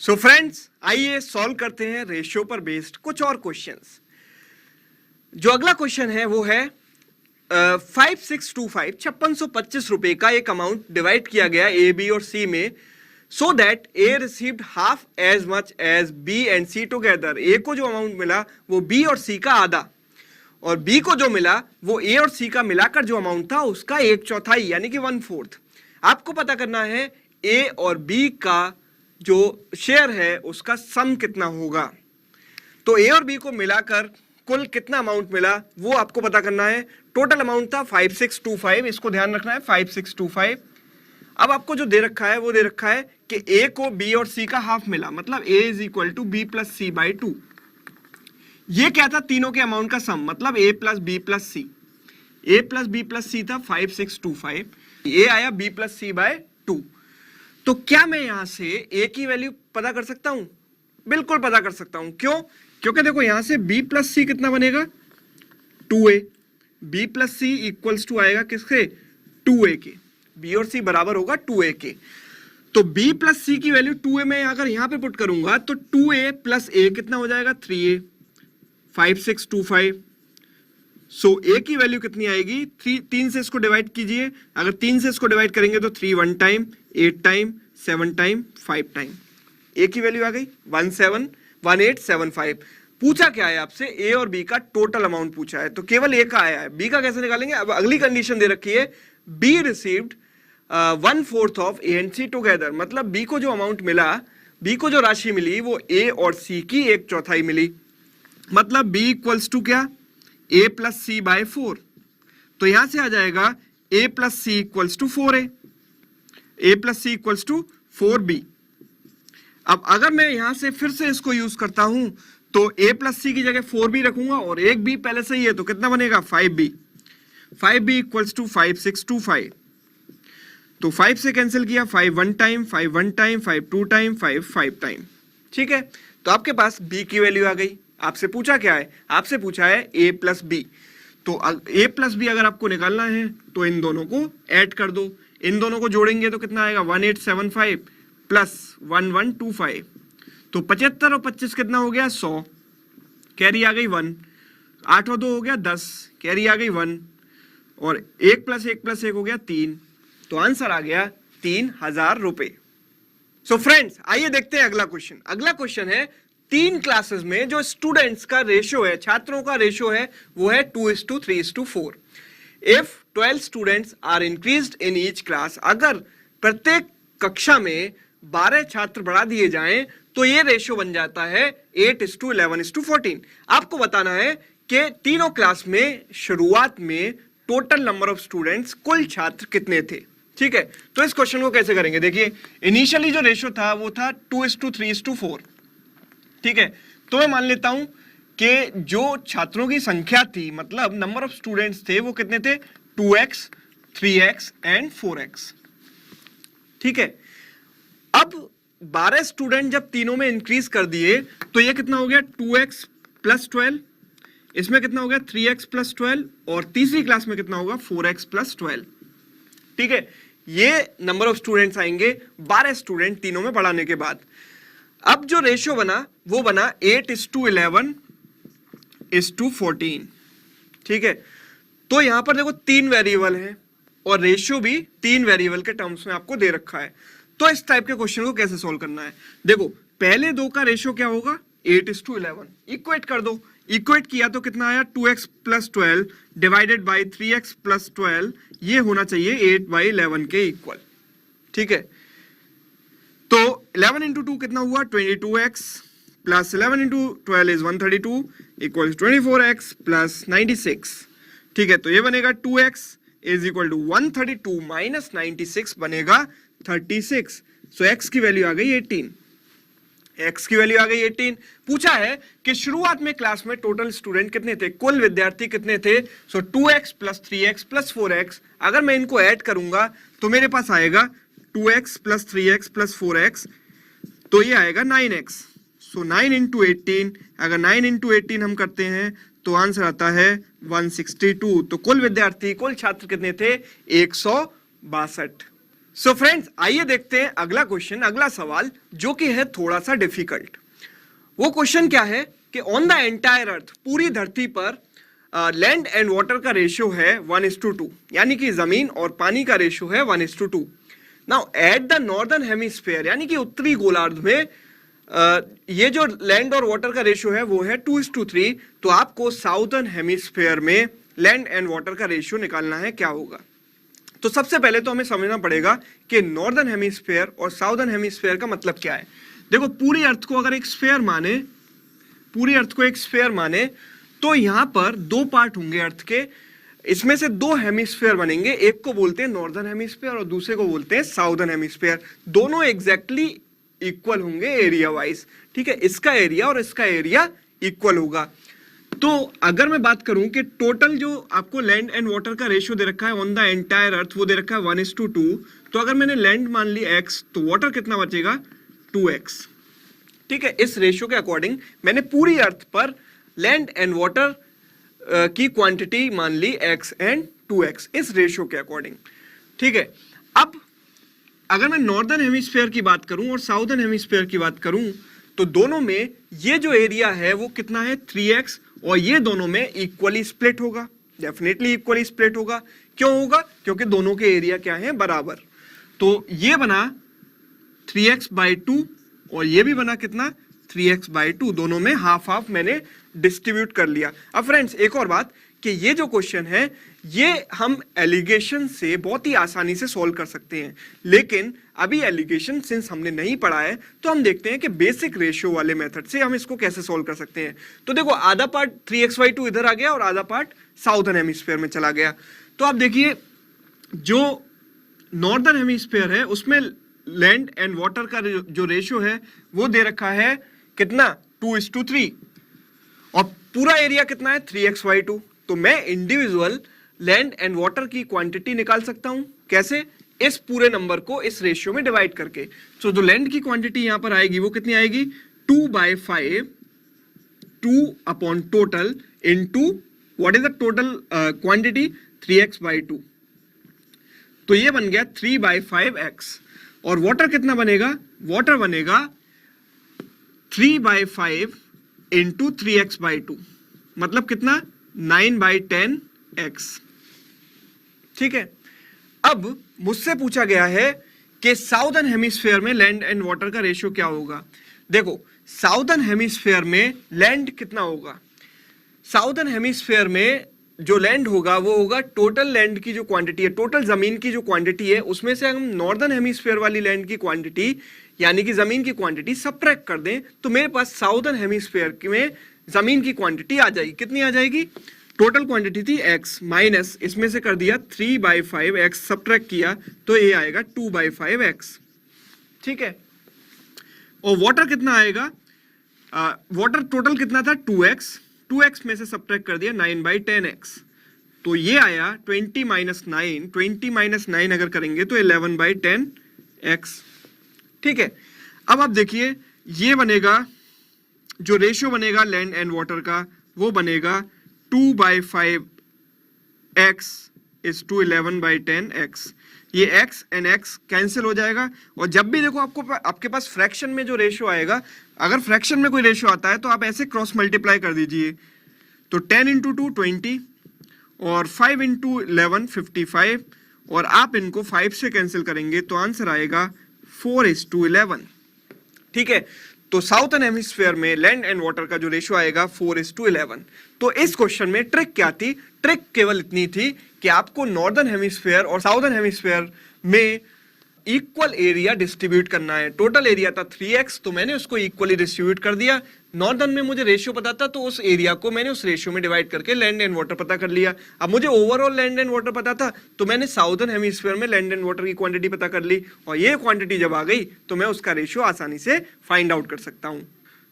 So friends, आइए solve करते हैं रेशियो पर बेस्ड कुछ और क्वेश्चंस। जो अगला क्वेश्चन है वो है 5625 5625 रुपए का एक अमाउंट डिवाइड किया गया ए बी और सी में, so that A received half as much as B and C together. A को जो अमाउंट मिला वो बी और सी का आधा, और बी को जो मिला वो ए और सी का मिलाकर जो अमाउंट था उसका 1/4 यानी कि 1/4। आपको पता करना है ए और बी का जो शेयर है उसका सम कितना होगा। तो ए और बी को मिलाकर कुल कितना अमाउंट मिला वो आपको पता करना है। टोटल अमाउंट था 5625, इसको ध्यान रखना है 5625। अब आपको जो दे रखा है वो दे रखा है कि ए को बी और सी का हाफ मिला, मतलब A is equal to B plus C by 2। ये क्या था? तीनों के अमाउंट का सम, मतलब ए प्लस बी प्लस सी। ए प्लस बी प्लस सी था 5625, ए आया बी प्लस सी बाय 2। तो क्या मैं यहां से ए की वैल्यू पता कर सकता हूं? बिल्कुल पता कर सकता हूं। क्यों? क्योंकि देखो यहां से b प्लस सी कितना बनेगा? 2a। b plus c equals to आएगा किसके? 2a के। b और c बराबर होगा 2a के। तो b प्लस सी की वैल्यू 2a में अगर यहां पे पुट करूंगा तो 2a प्लस a कितना हो जाएगा? 3a। 5625। सो a की वैल्यू कितनी आएगी? 3 से इसको डिवाइड कीजिए। अगर 3 से इसको डिवाइड करेंगे तो 3 1 time, 8 time, 7 time, 5 time. a की वैल्यू आ गई 1875। पूछा क्या है आपसे? a और b का टोटल अमाउंट पूछा है, तो केवल a का आया है, b का कैसे निकालेंगे? अब अगली कंडीशन दे रखी है b received 1/4 of a and c together, मतलब b को जो अमाउंट मिला, b को जो राशि मिली वो a और c की 1/4 मिली, मतलब b इक्वल्स टू क्या? a plus c by 4। तो यहां से आ जाएगा a plus c equals to 4a, a plus c equals to 4b। अब अगर मैं यहां से फिर से इसको यूज करता हूं तो a प्लस सी की जगह 4b रखूंगा और एक b पहले से ही है, तो कितना बनेगा? 5b। 5b equals to 5625। तो 5 से कैंसिल किया, 5 1 टाइम, 5 1 टाइम, 5 2 टाइम, 5 5 टाइम। ठीक है, तो आपके पास b की वैल्यू आ गई। आपसे पूछा क्या है? आपसे पूछा है a प्लस b। तो a प्लस b अगर आपको निकालना है तो इन दोनों को ऐड कर दो। इन दोनों को जोड़ेंगे तो कितना आएगा? 1875 प्लस 1125। तो 75 और 25 कितना हो गया? 100। कैरी आ गई 1। 8 और 2 हो गया 10, कैरी आ गई 1। और 1 प्लस 1 प्लस 1 हो गया 3। तो आंसर आ गया 3000 रुपए। सो फ्रेंड्स, आइए देखते हैं अगला क्वेश्चन। अगला क्वेश्चन है 3 क्लासेस में जो स्टूडेंट्स का रेशियो है, छात्रों का रेशियो है, वो है 2:3:4। If 12 students are increased in each class, अगर प्रत्येक कक्षा में 12 छात्र बढ़ा दिए जाएं तो ये रेशियो बन जाता है 8:11:14। आपको बताना है कि तीनों क्लास में शुरुआत में टोटल नंबर ऑफ स्टूडेंट्स, कुल छात्र कितने थे। ठीक है, तो इस क्वेश्चन को कैसे करेंगे? देखिए, इनिशियली जो रेशियो था वो था 2:3:4। ठीक है, तो मैं मान लेता हूं कि जो छात्रों की संख्या थी, मतलब नंबर ऑफ स्टूडेंट्स थे, वो कितने थे? 2x, 3x and 4x। ठीक है, अब 12 स्टूडेंट जब तीनों में इंक्रीज कर दिए तो ये कितना हो गया? 2x plus 12। इसमें कितना हो गया? 3x plus 12। और तीसरी क्लास में कितना होगा? 4x plus 12। ठीक है, ये नंबर ऑफ स्टूडेंट्स आएंगे 12 स्टूडेंट तीनों में बढ़ाने के बाद। अब जो रेशियो बना वो बना 8:11:14। ठीक है, तो यहां पर देखो 3 वेरिएबल है और रेशियो भी 3 वेरिएबल के टर्म्स में आपको दे रखा है। तो इस टाइप के क्वेश्चन को कैसे सोल्व करना है? देखो, पहले दो का रेशियो क्या होगा? 8:11। इक्वेट कर दो। इक्वेट किया तो कितना आया? 2x plus 12 divided by 3x plus 12। ये होना चाहिए 8/11 के इक्वल। ठीक है, तो 11 इंटू 2 कितना हुआ? 22x plus 11 into 12 is 132 equal 24x plus 96। ठीक है, तो ये बनेगा 2x is equal to 132 minus 96 बनेगा 36। सो x की वैल्यू आ गई 18। x की वैल्यू आ गई 18। पूछा है कि शुरुआत में क्लास में टोटल स्टूडेंट कितने थे, कुल विद्यार्थी कितने थे? सो 2x plus 3x plus 4x, अगर मैं इनको ऐड करूंगा तो मेरे पास आएगा 2x plus 3x plus 4x, तो ये आएगा 9x। सो 9 इंटू 18, अगर 9 इंटू 18 हम करते हैं तो आंसर आता है 162। तो कुल विद्यार्थी, कुल छात्र कितने थे? 162। सो फ्रेंड्स, आइए देखते हैं अगला क्वेश्चन, अगला सवाल, जो कि है थोड़ा सा डिफिकल्ट। वो क्वेश्चन क्या है कि ऑन द एंटायर अर्थ, पूरी धरती पर लैंड एंड वाटर का रेशियो है 1:2, यानी कि जमीन और पानी का रेशियो है 1:2। Now at the northern hemisphere, यानी कि उत्तरी गोलार्ध में ये जो लैंड और वाटर का रेशियो है वो है 2:3। तो आपको साउदर्न हेमिस्फीयर में लैंड एंड वाटर का रेशियो निकालना है, क्या होगा। तो सबसे पहले तो हमें समझना पड़ेगा कि नॉर्दर्न हेमिस्फीयर और साउदर्न हेमिस्फीयर का मतलब क्या है। देखो, पूरी अर्थ को अगर एक स्फीयर माने, पूरी अर्थ को एक स्फीयर माने, तो यहां पर दो पार्ट होंगे अर्थ के, इसमें से दो हेमिस्फीयर बनेंगे, एक को बोलते हैं नॉर्दर्न हेमिस्फीयर और दूसरे को बोलते हैं साउदर्न हेमिस्फीयर। दोनों एग्जैक्टली इक्वल होंगे एरिया वाइज, ठीक है, इसका एरिया और इसका एरिया इक्वल होगा। तो अगर मैं बात करूं कि टोटल जो आपको लैंड एंड वाटर का रेशियो दे रखा है ऑन द एंटायर अर्थ, वो दे रखा है 1:2, तो अगर मैंने लैंड मान ली x, तो वाटर कितना बचेगा 2x, ठीक है। इस रेशियो के अकॉर्डिंग मैंने पूरी अर्थ पर लैंड एंड वाटर की क्वांटिटी मान ली x एंड 2x, इस रेशियो के अकॉर्डिंग, ठीक है। अब अगर मैं नॉर्दर्न हेमिस्फीयर की बात करूं और साउदर्न हेमिस्फीयर की बात करूं, तो दोनों में ये जो एरिया है वो कितना है 3x, और ये दोनों में इक्वली स्प्लिट होगा, डेफिनेटली इक्वली स्प्लिट होगा। क्यों होगा? क्योंकि दोनों के एरिया क्या है, बराबर। तो ये बना 3x/2 और ये भी बना कितना 3x/2, दोनों में हाफ हाफ मैंने डिस्ट्रीब्यूट कर लिया। अब फ्रेंड्स, एक और बात कि ये जो क्वेश्चन है ये हम एलिगेशन से बहुत ही आसानी से सॉल्व कर सकते हैं, लेकिन अभी एलिगेशन सिंस हमने नहीं पढ़ा है तो हम देखते हैं कि बेसिक रेशियो वाले मेथड से हम इसको कैसे सॉल्व कर सकते हैं। तो देखो, आधा पार्ट 3x/2 इधर आ गया और आधा पार्ट साउदर्न हेमिस्फीयर में चला गया। तो आप देखिए, जो नॉर्दर्न हेमिस्फीयर है उसमें लैंड एंड वाटर का जो रेशियो है वो दे रखा है कितना 2:3, और पूरा एरिया कितना है 3x/2। तो मैं इंडिविजुअल लैंड एंड वाटर की क्वांटिटी निकाल सकता हूं, कैसे? इस पूरे नंबर को इस रेशियो में डिवाइड करके। तो जो लैंड की क्वांटिटी यहां पर आएगी वो कितनी आएगी 2/5, 2 upon total into what is the total quantity 3x/2। तो ये बन गया 3/5x, और वाटर कितना बनेगा, वाटर बनेगा 3/5 इंटू 3x/2, मतलब कितना 9/10x, ठीक है। अब मुझसे पूछा गया है कि साउदर्न हेमिस्फीयर में लैंड एंड वाटर का रेशियो क्या होगा। देखो, साउदर्न हेमिस्फीयर में लैंड कितना होगा, साउदर्न हेमिस्फीयर में जो लैंड होगा वो होगा टोटल लैंड की जो क्वांटिटी है, टोटल जमीन की जो क्वांटिटी है, उसमें से हम नॉर्दर्न हेमिस्फीयर वाली लैंड की क्वांटिटी यानी कि जमीन की क्वांटिटी सबट्रैक्ट कर दें, तो मेरे पास साउदर्न हेमिस्फीयर में जमीन की क्वांटिटी आ जाएगी। कितनी आ जाएगी? टोटल क्वांटिटी थी x माइनस इसमें से कर दिया 3/5x, सबट्रैक्ट किया तो ये आएगा 2/5x, ठीक है। और वाटर कितना आएगा, वाटर टोटल कितना था 2x में से सबट्रैक्ट कर दिया 9/10x, तो ये आया 20 - 9 अगर करेंगे तो 11/10x, ठीक है। अब आप देखिए, ये बनेगा जो रेशियो बनेगा लैंड एंड वाटर का वो बनेगा 2/5x इज टू 11/10x। ये x एंड x कैंसिल हो जाएगा, और जब भी देखो आपके पास फ्रैक्शन में जो रेशियो आएगा, अगर फ्रैक्शन में कोई रेशियो आता है तो आप ऐसे क्रॉस मल्टीप्लाई कर दीजिए। तो 10 × 2 20 और 5 × 11 55, और आप इनको 5 से कैंसिल करेंगे तो आंसर आएगा 4:11, ठीक है। तो साउथर्न हेमिस्फीयर में लैंड एंड वाटर का जो रेशियो आएगा 4:11। तो इस क्वेश्चन में ट्रिक क्या थी? ट्रिक केवल इतनी थी कि आपको नॉर्दर्न हेमिस्फीयर और साउथर्न हेमिस्फीयर में इक्वल एरिया डिस्ट्रीब्यूट करना है। टोटल एरिया था 3x, तो मैंने उसको इक्वली डिस्ट्रीब्यूट कर दिया। नॉर्दर्न में मुझे रेशियो पता था तो उस एरिया को मैंने उस रेशियो में डिवाइड करके लैंड एंड वाटर पता कर लिया। अब मुझे ओवरऑल लैंड एंड वाटर पता था तो मैंने साउदर्न हेमिस्फीयर में लैंड एंड वाटर की क्वांटिटी पता कर ली, और ये क्वांटिटी जब आ गई तो मैं उसका रेशियो आसानी से फाइंड आउट कर सकता हूं।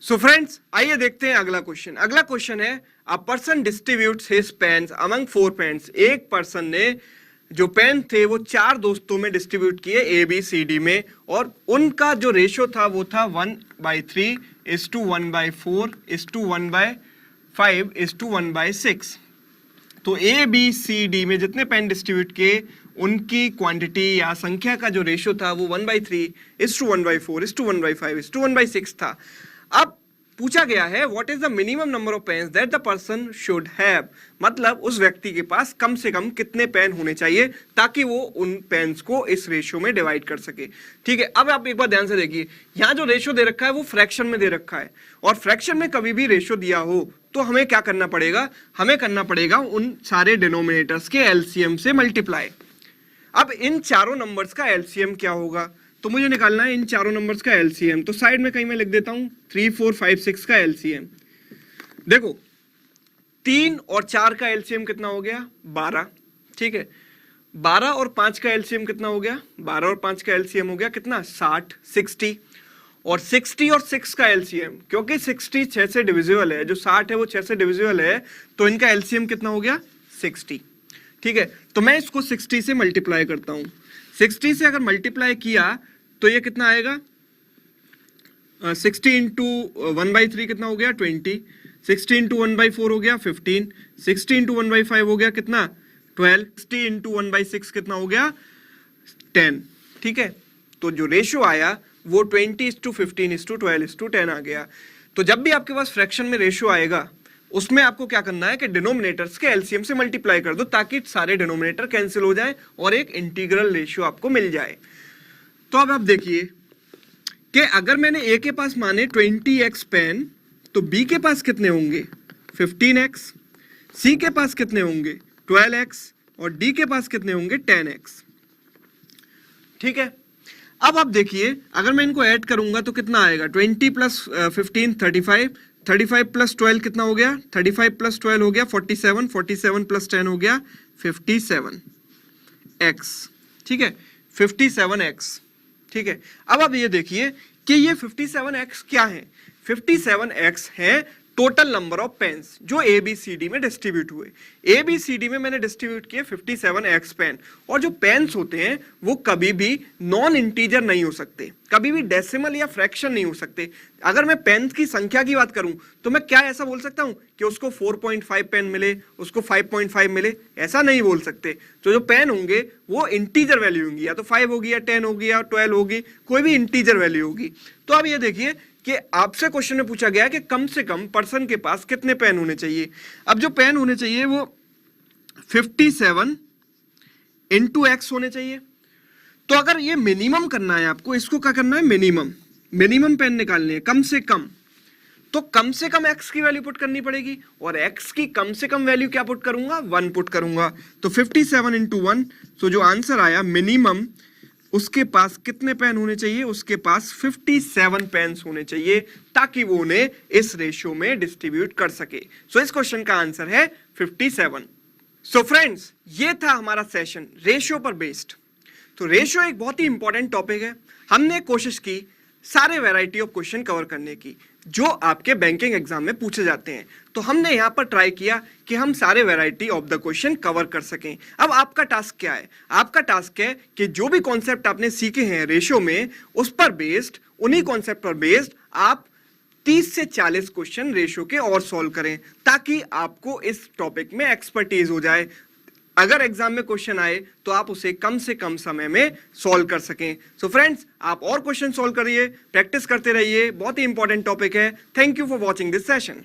सो फ्रेंड्स, आइए देखते हैं अगला क्वेश्चन। अगला क्वेश्चन है, a person distributes his pens among 4 pens. एक पर्सन ने जो पेन थे वो 4 दोस्तों में डिस्ट्रीब्यूट किए ABCD में, और उनका जो रेशियो था वो था 1/3 1/4 1/5 1/6, तो ए बी सी डी में जितने पेन डिस्ट्रीब्यूट किए उनकी क्वांटिटी या संख्या का जो रेशियो था वो 1/3:1/4:1/5:1/6 था। अब पूछा गया है what is the minimum number of pens that the person should have, मतलब उस व्यक्ति के पास कम से कम कितने पेन होने चाहिए ताकि वो उन पेन्स को इस रेशियो में डिवाइड कर सके। ठीक है, अब आप एक बार ध्यान से देखिए, यहाँ जो रेशियो दे रखा है वो फ्रैक्शन में दे रखा है, और फ्रैक्शन में कभी भी रेशियो दिया हो तो हमें क्या करना पड़ेगा, हमें करना पड़ेगा उन सारे डिनोमिनेटर्स के एलसीएम से मल्टीप्लाई। अब इन चारों नंबर्स का एलसीएम क्या होगा, तो मुझे निकालना है इन चारों नंबर्स का एलसीएम। तो साइड में कहीं मैं लिख देता हूं 3, 4, 5, 6 का एलसीएम। देखो 3 और 4 का एलसीएम कितना हो गया, 12। ठीक है, 12 और 5 का एलसीएम कितना हो गया, 12 और 5 का एलसीएम हो गया कितना, 60, 60। और 60 और 6 का एलसीएम, क्योंकि 60 6 से डिविजिबल है, जो 60 है वो 6 से डिविजिबल है, तो इनका एलसीएम कितना हो गया, 60। ठीक है, तो मैं इसको 60 से मल्टीप्लाई करता हूं। 60 से अगर मल्टीप्लाई किया तो ये कितना आएगा, 60 इंटू 1/3 कितना हो गया, 20। 60 इंटू 1/4 हो गया 15। 60 इंटू 1/5 हो गया कितना, 12। 60 इंटू 1/6 कितना हो गया, 10। ठीक है, तो जो रेशियो आया वो 20:15:12:10 आ गया। तो जब भी आपके पास फ्रैक्शन में रेशियो आएगा उसमें आपको क्या करना है कि डिनोमिनेटर्स के एलसीएम से मल्टीप्लाई कर दो ताकि सारे डिनोमिनेटर कैंसिल हो जाए और एक इंटीग्रल रेशियो आपको मिल जाए। तो अब आप देखिए कि अगर मैंने ए के पास माने 20x पेन, तो बी के पास कितने होंगे, 15x, सी के पास कितने होंगे, 12x, और डी के पास कितने होंगे, 10x। ठीक है, अब आप देखिए अगर मैं इनको ऐड करूंगा तो कितना आएगा, 20 + 15 35, 35 + 12 कितना हो गया, 35 + 12 हो गया 47, 47 + 10 हो गया 57x। ठीक है, 57x। ठीक है, अब आप ये देखिए कि ये 57x क्या है, 57x है टोटल नंबर ऑफ पेन्स जो ए बी सी डी में डिस्ट्रीब्यूट हुए। ए बी सी डी में मैंने डिस्ट्रीब्यूट किए 57x पेन, और जो पेन्स होते हैं वो कभी भी नॉन इंटीजर नहीं हो सकते, कभी भी डेसिमल या फ्रैक्शन नहीं हो सकते। अगर मैं पेन्स की संख्या की बात करूं तो मैं क्या ऐसा बोल सकता हूं कि उसको 4.5 पेन मिले, उसको 5.5 मिले, ऐसा नहीं बोल सकते। तो जो पेन होंगे वो इंटीजर वैल्यू होंगी, या तो 5 होगी या 10 होगी या 12 होगी, कोई भी इंटीजर वैल्यू होगी। तो अब ये देखिए कि आपसे क्वेश्चन में पूछा गया कि कम से कम पर्सन के पास कितने पेन होने चाहिए। अब जो पेन होने चाहिए वो 57 इंटू एक्स होने चाहिए। तो अगर ये मिनिमम करना है आपको, इसको क्या करना है, मिनिमम पेन निकालने हैं कम से कम, तो कम से कम एक्स की वैल्यू पुट करनी पड़ेगी, और एक्स की कम से कम वैल्यू क्या पुट करूंगा, 1 पुट करूंगा। तो 57 इंटू 1, तो जो आंसर आया मिनिमम उसके पास कितने पेन होने चाहिए, उसके पास 57 पेन्स होने चाहिए ताकि वो उन्हें इस रेशियो में डिस्ट्रीब्यूट कर सके। सो इस क्वेश्चन का आंसर है 57। सो फ्रेंड्स, ये था हमारा सेशन रेशियो पर बेस्ड। तो रेशियो एक बहुत ही इंपॉर्टेंट टॉपिक है। हमने कोशिश की सारे वैरायटी ऑफ क्वेश्चन कवर करने की जो आपके बैंकिंग एग्जाम में पूछे जाते हैं। तो हमने यहां पर ट्राई किया कि हम सारे variety of the question cover कर सकें। अब आपका टास्क क्या है, आपका टास्क है कि जो भी कॉन्सेप्ट आपने सीखे हैं रेशियो में, उस पर बेस्ड, उन्हीं कॉन्सेप्ट पर बेस्ड आप 30 से 40 क्वेश्चन रेशियो के और सॉल्व करें ताकि आपको इस टॉपिक में एक्सपर्टीज हो जाए। अगर एग्जाम में क्वेश्चन आए तो आप उसे कम से कम समय में सॉल्व कर सकें। सो फ्रेंड्स, आप और क्वेश्चन सॉल्व करिए, प्रैक्टिस करते रहिए, बहुत ही इंपॉर्टेंट टॉपिक है। Thank you for watching this session.